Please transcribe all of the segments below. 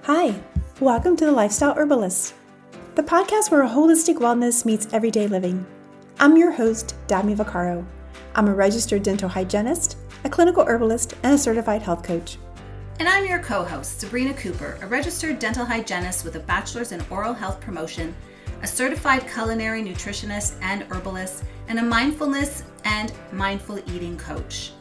Hi, welcome to the Lifestyle Herbalists, the podcast where holistic wellness meets everyday living. I'm your host, Dabney. I'm a registered dental hygienist, a clinical herbalist, and a certified health coach. And I'm your co-host, Sabrina Cooper, a registered dental hygienist with a bachelor's in oral health promotion, a certified culinary nutritionist and herbalist, and a mindfulness and mindful eating coach.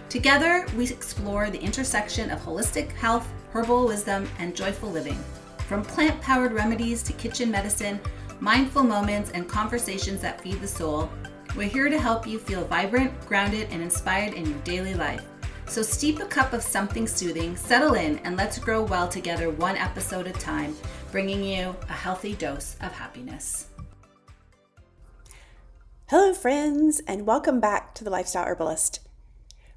Together, we explore the intersection of holistic health, herbal wisdom, and joyful living. From plant-powered remedies to kitchen medicine, mindful moments, and conversations that feed the soul, we're here to help you feel vibrant, grounded, and inspired in your daily life. So steep a cup of something soothing, settle in, and let's grow well together one episode at a time, bringing you a healthy dose of happiness. Hello, friends, and welcome back to the Lifestyle Herbalist,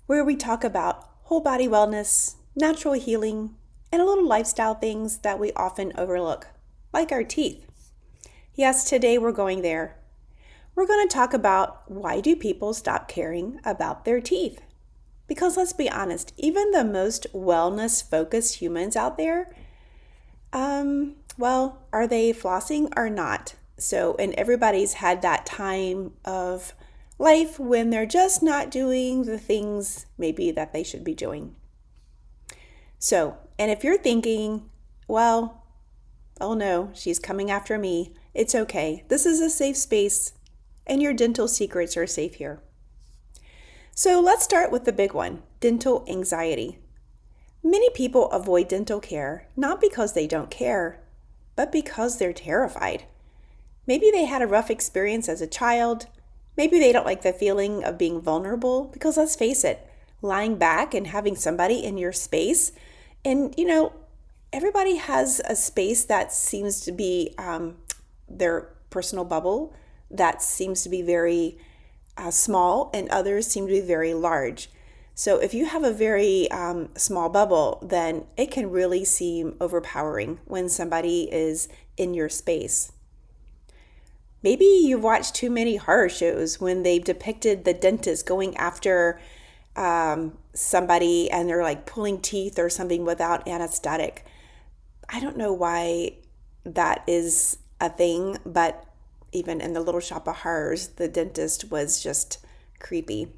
where we talk about whole body wellness, natural healing, and a little lifestyle things that we often overlook, like our teeth. Yes, today we're going there. We're going to talk about why do people stop caring about their teeth? Because let's be honest, even the most wellness-focused humans out there, are they flossing or not? So, and everybody's had that time of life when they're just not doing the things maybe that they should be doing. So, and if you're thinking, well, oh no, she's coming after me, it's okay. This is a safe space and your dental secrets are safe here. So let's start with the big one, dental anxiety. Many people avoid dental care, not because they don't care, but because they're terrified. Maybe they had a rough experience as a child. Maybe they don't like the feeling of being vulnerable because let's face it, lying back and having somebody in your space. And, everybody has a space that seems to be their personal bubble that seems to be very small, and others seem to be very large. So if you have a very small bubble, then it can really seem overpowering when somebody is in your space. Maybe you've watched too many horror shows when they've depicted the dentist going after somebody and they're like pulling teeth or something without anesthetic. I don't know why that is a thing, but even in the Little Shop of Horrors, the dentist was just creepy.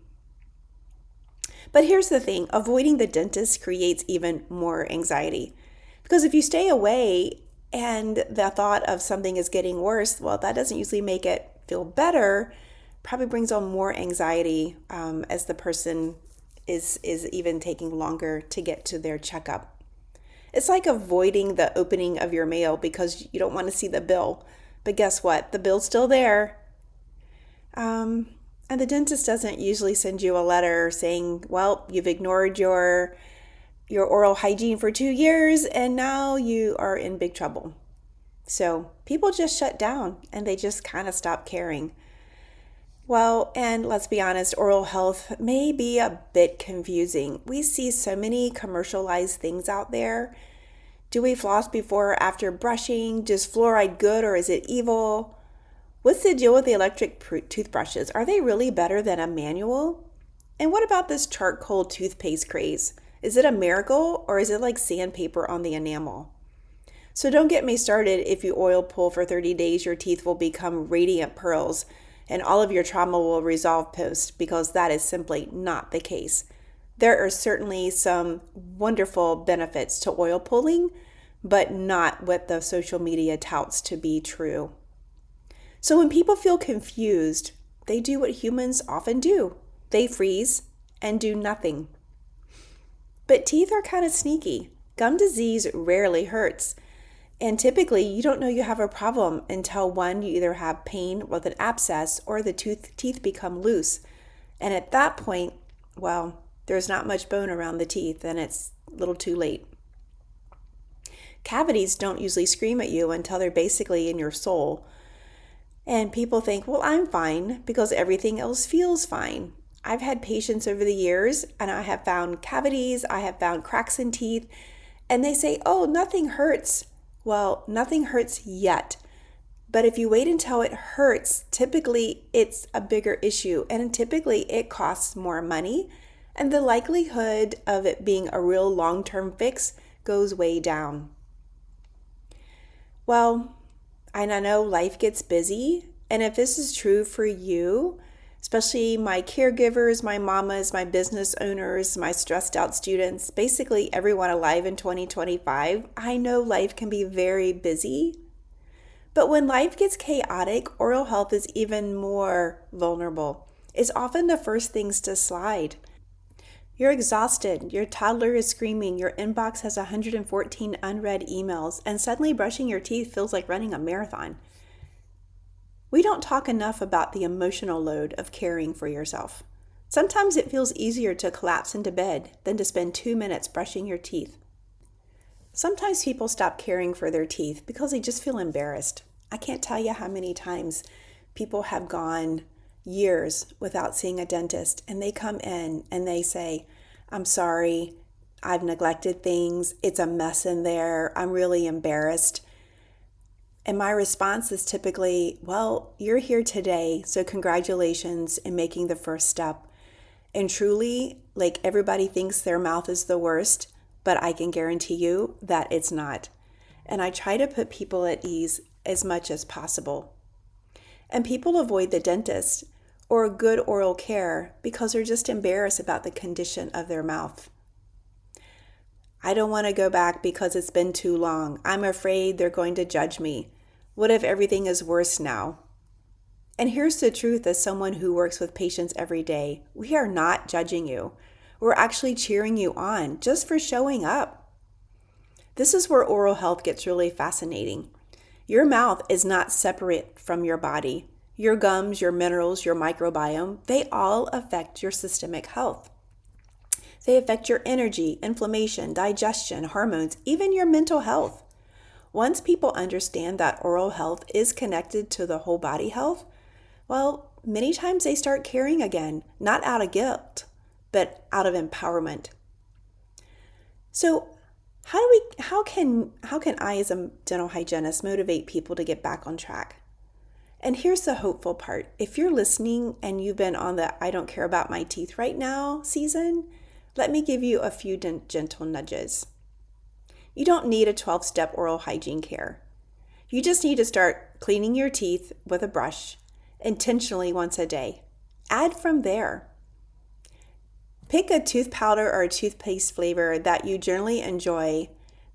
But here's the thing, avoiding the dentist creates even more anxiety. Because if you stay away and the thought of something is getting worse, well, that doesn't usually make it feel better, probably brings on more anxiety as the person is even taking longer to get to their checkup. It's like avoiding the opening of your mail because you don't want to see the bill. But guess what? The bill's still there. And the dentist doesn't usually send you a letter saying, well, you've ignored your oral hygiene for 2 years and now you are in big trouble. So people just shut down and they just kind of stop caring. Well, and let's be honest, oral health may be a bit confusing. We see so many commercialized things out there. Do we floss before or after brushing? Is fluoride good or is it evil? What's the deal with the electric toothbrushes? Are they really better than a manual? And what about this charcoal toothpaste craze? Is it a miracle or is it like sandpaper on the enamel? So don't get me started. If you oil pull for 30 days, your teeth will become radiant pearls and all of your trauma will resolve post, because that is simply not the case. There are certainly some wonderful benefits to oil pulling, but not what the social media touts to be true. So when people feel confused, they do what humans often do. They freeze and do nothing. But teeth are kind of sneaky. Gum disease rarely hurts. And typically, you don't know you have a problem until one, you either have pain with an abscess or the teeth become loose. And at that point, well, there's not much bone around the teeth and it's a little too late. Cavities don't usually scream at you until they're basically in your soul. And people think, well, I'm fine because everything else feels fine. I've had patients over the years and I have found cavities, I have found cracks in teeth, and they say, oh, nothing hurts. Well, nothing hurts yet. But if you wait until it hurts, typically it's a bigger issue and typically it costs more money and the likelihood of it being a real long-term fix goes way down. Well, and I know life gets busy, and if this is true for you, especially my caregivers, my mamas, my business owners, my stressed out students, basically everyone alive in 2025, I know life can be very busy. But when life gets chaotic, oral health is even more vulnerable. It's often the first things to slide. You're exhausted, your toddler is screaming, your inbox has 114 unread emails, and suddenly brushing your teeth feels like running a marathon. We don't talk enough about the emotional load of caring for yourself. Sometimes it feels easier to collapse into bed than to spend 2 minutes brushing your teeth. Sometimes people stop caring for their teeth because they just feel embarrassed. I can't tell you how many times people have gone years without seeing a dentist, and they come in and they say, "I'm sorry, I've neglected things. It's a mess in there. I'm really embarrassed." And my response is typically, "Well, you're here today, so congratulations in making the first step." And truly, like, everybody thinks their mouth is the worst, but I can guarantee you that it's not. And I try to put people at ease as much as possible. And people avoid the dentist or good oral care because they're just embarrassed about the condition of their mouth. "I don't want to go back because it's been too long. I'm afraid they're going to judge me. What if everything is worse now?" And here's the truth, as someone who works with patients every day, we are not judging you. We're actually cheering you on just for showing up. This is where oral health gets really fascinating. Your mouth is not separate from your body. Your gums, your minerals, your microbiome, they all affect your systemic health. They affect your energy, inflammation, digestion, hormones, even your mental health. Once people understand that oral health is connected to the whole body health, well, many times they start caring again, not out of guilt, but out of empowerment. So, how can I as a dental hygienist motivate people to get back on track? And here's the hopeful part. If you're listening and you've been on the "I don't care about my teeth right now" season, let me give you a few gentle nudges. You don't need a 12-step oral hygiene care. You just need to start cleaning your teeth with a brush intentionally once a day. Add from there. Pick a tooth powder or a toothpaste flavor that you generally enjoy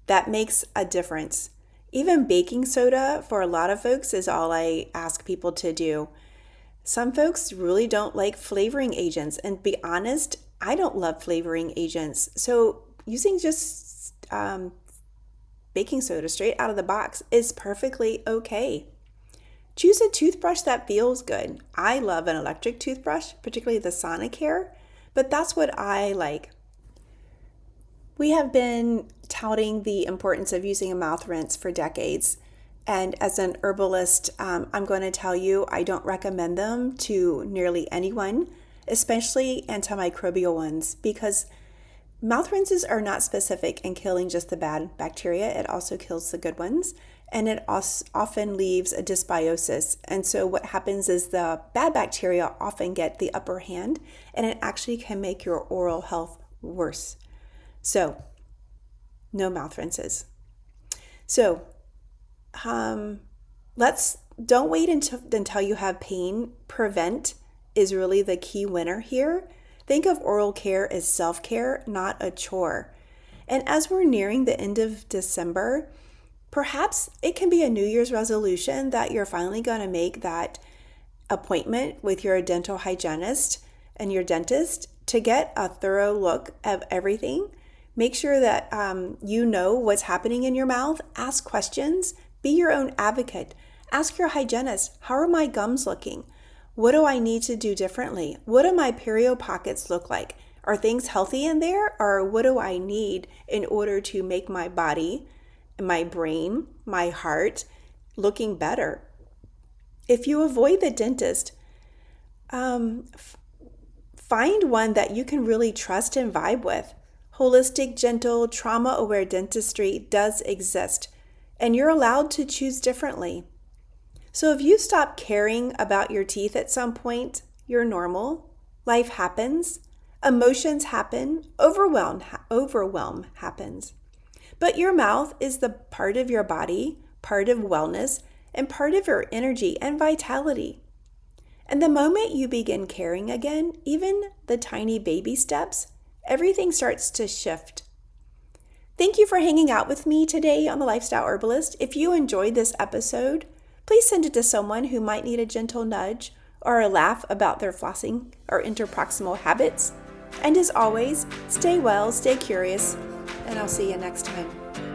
that makes a difference. Even baking soda for a lot of folks is all I ask people to do. Some folks really don't like flavoring agents, and to be honest, I don't love flavoring agents. So using just baking soda straight out of the box is perfectly okay. Choose a toothbrush that feels good. I love an electric toothbrush, particularly the Sonicare, but that's what I like. We have been touting the importance of using a mouth rinse for decades. And as an herbalist, I'm going to tell you, I don't recommend them to nearly anyone, especially antimicrobial ones, because mouth rinses are not specific in killing just the bad bacteria. It also kills the good ones, and it often leaves a dysbiosis. And so what happens is the bad bacteria often get the upper hand, and it actually can make your oral health worse. So, no mouth rinses. So, don't wait until you have pain. Prevent is really the key winner here. Think of oral care as self-care, not a chore. And as we're nearing the end of December, perhaps it can be a New Year's resolution that you're finally going to make that appointment with your dental hygienist and your dentist to get a thorough look of everything. Make sure that you know what's happening in your mouth. Ask questions. Be your own advocate. Ask your hygienist, how are my gums looking? What do I need to do differently? What do my perio pockets look like? Are things healthy in there? Or what do I need in order to make my body, my brain, my heart looking better? If you avoid the dentist, find one that you can really trust and vibe with. Holistic, gentle, trauma-aware dentistry does exist, and you're allowed to choose differently. So if you stop caring about your teeth at some point, you're normal. Life happens. Emotions happen. Overwhelm happens. But your mouth is the part of your body, part of wellness, and part of your energy and vitality. And the moment you begin caring again, even the tiny baby steps, everything starts to shift. Thank you for hanging out with me today on the Lifestyle Herbalist. If you enjoyed this episode, please send it to someone who might need a gentle nudge or a laugh about their flossing or interproximal habits. And as always, stay well, stay curious, and I'll see you next time.